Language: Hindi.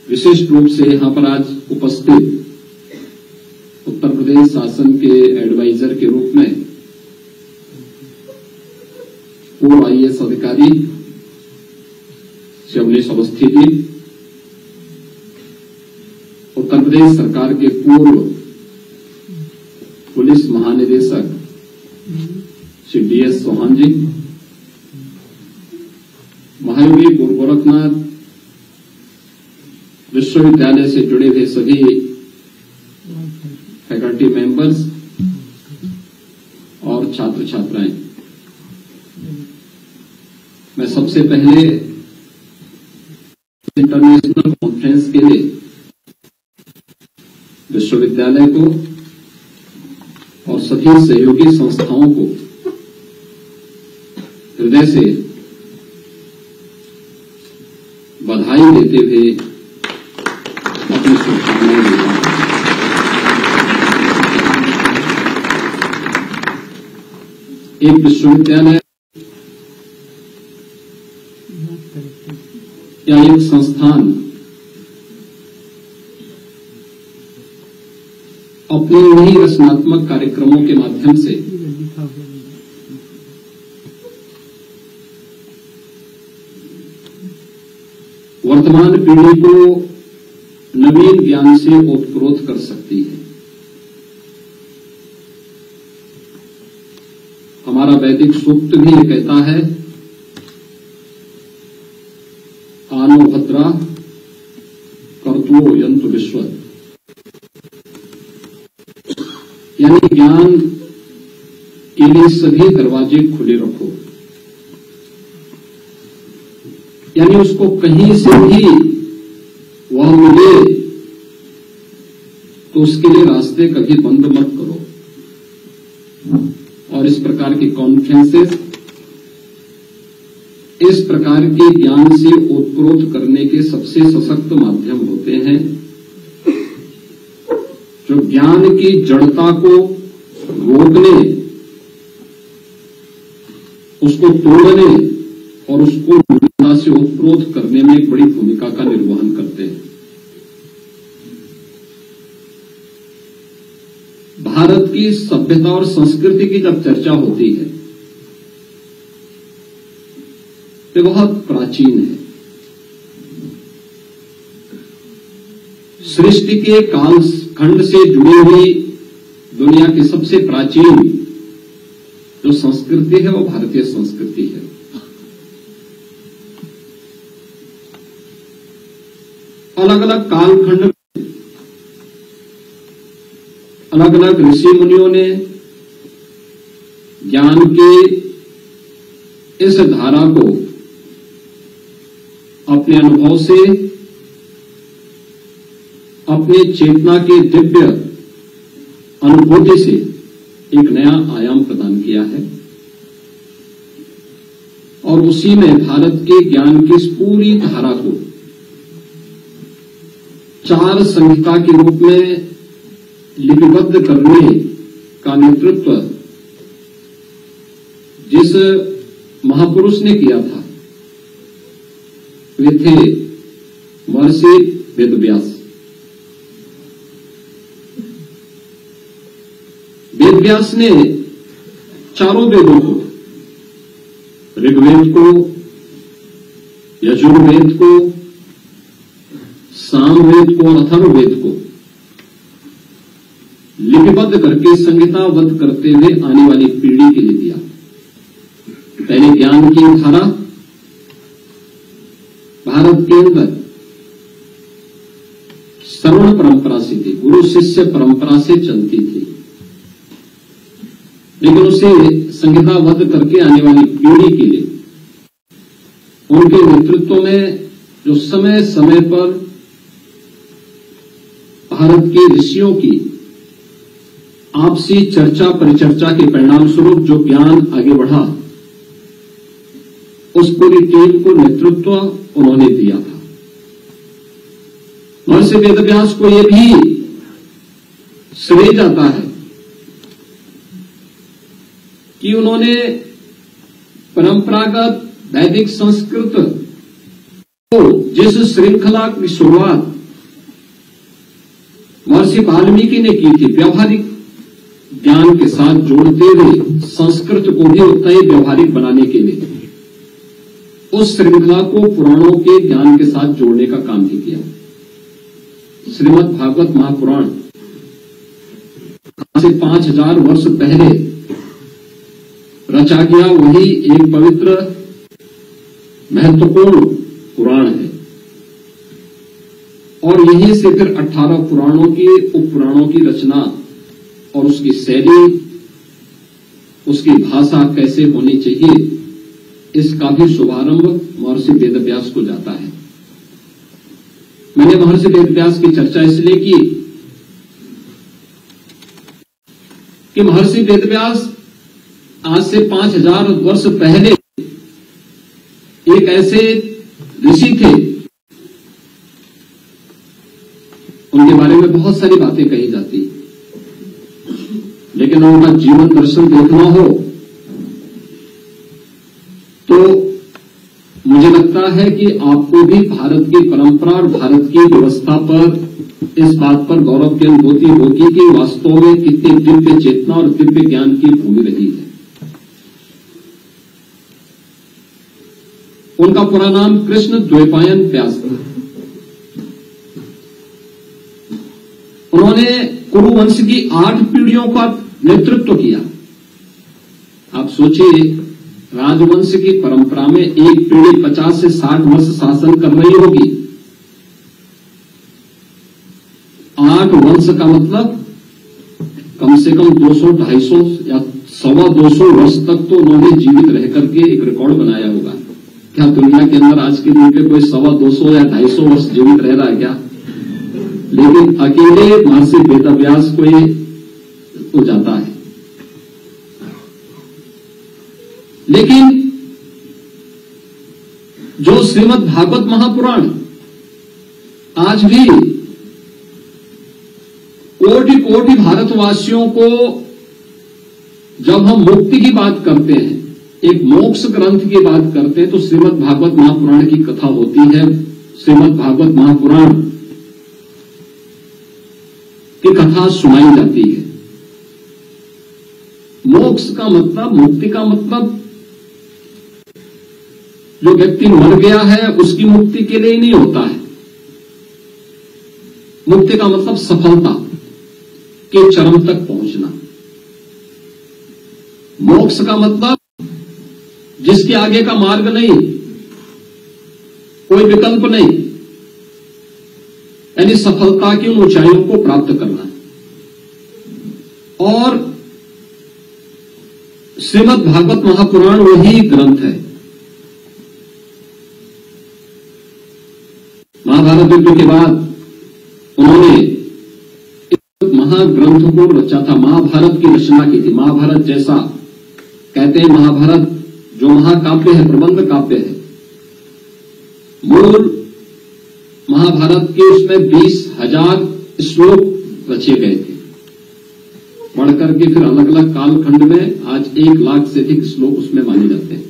विशिष्ट रूप से यहां पर आज उपस्थित उत्तर प्रदेश शासन के एडवाइजर के रूप में पूर्व आईएएस अधिकारी श्री अवनीश अवस्थी जी, उत्तर प्रदेश सरकार के पूर्व पुलिस महानिदेशक श्री डीएस चौहान जी, महायोगी गुरु गोरखनाथ विश्वविद्यालय से जुड़े हुए सभी फैकल्टी मेंबर्स और छात्र छात्राएं, मैं सबसे पहले इंटरनेशनल कॉन्फ्रेंस के लिए विश्वविद्यालय को और सभी सहयोगी संस्थाओं को हृदय से बधाई देते हुए अपनी शुभकामनाएं देता हूं। एक विश्वविद्यालय या एक संस्थान अपने इन्हीं रचनात्मक कार्यक्रमों के माध्यम से वर्तमान पीढ़ी को नवीन ज्ञान से ओतप्रोत कर सकती है। हमारा वैदिक सूक्त भी ये कहता है, आनो भद्रा कर्तुओ यंतु विश्वत, यानी ज्ञान के लिए सभी दरवाजे खुले रखो, यानी उसको कहीं से भी वह मिले तो उसके लिए रास्ते कभी बंद मत करो। और इस प्रकार की कॉन्फ्रेंसेस इस प्रकार के ज्ञान से ओतप्रोत करने के सबसे सशक्त माध्यम होते हैं, जो ज्ञान की जड़ता को रोकने, उसको तोड़ने और उसको मूलता से ओतप्रोत करने में एक बड़ी भूमिका का निर्वहन करते हैं। भारत की सभ्यता और संस्कृति की जब चर्चा होती है तो बहुत प्राचीन है। सृष्टि के कालखंड से जुड़ी हुई दुनिया की सबसे प्राचीन जो संस्कृति है वो भारतीय संस्कृति है। अलग अलग कालखंड में अलग अलग ऋषि मुनियों ने ज्ञान के इस धारा को अपने अनुभव से, अपनी चेतना के दिव्य अनुभूति से एक नया आयाम प्रदान किया है। और उसी में भारत के ज्ञान की इस पूरी धारा को 4 संहिता के रूप में लिपिबद्ध करने का नेतृत्व जिस महापुरुष ने किया था वे थे महर्षि वेदव्यास। वेदव्यास ने चारों वेदों को, ऋग्वेद को, यजुर्वेद को, सामवेद को और अथर्ववेद को लिपिबद्ध करके संहिताबद्ध करते हुए आने वाली पीढ़ी के लिए दिया। पहले ज्ञान की धारा भारत के अंदर श्रवण परंपरा से थी, गुरु शिष्य परंपरा से चलती थी, लेकिन उसे संहिताबद्ध करके आने वाली पीढ़ी के लिए उनके नेतृत्व में जो समय समय पर भारत के ऋषियों की आपसी चर्चा परिचर्चा के परिणाम स्वरूप जो ज्ञान आगे बढ़ा, उस पूरी टीम को नेतृत्व उन्होंने दिया था। महर्षि वेदव्यास को यह भी श्रेय जाता है कि उन्होंने परंपरागत वैदिक संस्कृत तो जिस श्रृंखला की शुरुआत महर्षि वाल्मीकि ने की थी, व्यवहारिक ज्ञान के साथ जोड़ते हुए संस्कृत को भी उतना ही व्यवहारिक बनाने के लिए, उस श्रृंखला को पुराणों के ज्ञान के साथ जोड़ने का काम भी किया। श्रीमद् भागवत महापुराण आज से 5000 वर्ष पहले रचा गया वही एक पवित्र महत्वपूर्ण पुराण है, और यहीं से फिर 18 पुराणों की उप पुराणों की रचना और उसकी शैली, उसकी भाषा कैसे होनी चाहिए, इसका भी शुभारंभ महर्षि वेदव्यास को जाता है। मैंने महर्षि वेदव्यास की चर्चा इसलिए की कि महर्षि वेदव्यास आज से 5000 वर्ष पहले एक ऐसे ऋषि थे, उनके बारे में बहुत सारी बातें कही जाती, लेकिन उनका जीवन दर्शन देखना हो तो मुझे लगता है कि आपको भी भारत की परंपरा और भारत की व्यवस्था पर इस बात पर गौरव की अनुभूति होगी कि वास्तव में कितनी दिव्य चेतना और दिव्य ज्ञान की भूमि रही है। उनका पूरा नाम कृष्ण द्वैपायन व्यास था। उन्होंने कुरुवंश की 8 पीढ़ियों का नेतृत्व किया। आप सोचिए, राजवंश की परंपरा में एक पीढ़ी 50 से 60 वर्ष शासन कर रही होगी। 8 वंश का मतलब कम से कम 200, 250 या 225 वर्ष तक तो उन्होंने जीवित रह करके एक रिकॉर्ड बनाया होगा। क्या दुनिया के अंदर आज के दिन पे कोई 225 या 250 वर्ष जीवित रह रहा है क्या? लेकिन अकेले महर्षि वेदव्यास को ये हो जाता है। लेकिन जो श्रीमद् भागवत महापुराण आज भी कोटि कोटि भारतवासियों को, जब हम मुक्ति की बात करते हैं, एक मोक्ष ग्रंथ की बात करते हैं, तो श्रीमद् भागवत महापुराण की कथा होती है। श्रीमद् भागवत महापुराण की कथा सुनाई जाती है। मोक्ष का मतलब, मुक्ति का मतलब, जो व्यक्ति मर गया है उसकी मुक्ति के लिए नहीं होता है। मुक्ति का मतलब सफलता के चरम तक पहुंचना। मोक्ष का मतलब जिसके आगे का मार्ग नहीं, कोई विकल्प नहीं, यानी सफलता की उन ऊंचाइयों को प्राप्त करना। और श्रीमद् भागवत महापुराण वही ग्रंथ है। महाभारत युद्ध के बाद उन्होंने एक महाग्रंथ को रचा था, महाभारत की रचना की थी। महाभारत जैसा, कहते हैं महाभारत जो महाकाव्य है, प्रबंध काव्य है। मूल महाभारत के उसमें 20,000 श्लोक रचे गए थे। पढ़ करके फिर अलग अलग कालखंड में आज 1 लाख से अधिक श्लोक उसमें माने जाते हैं।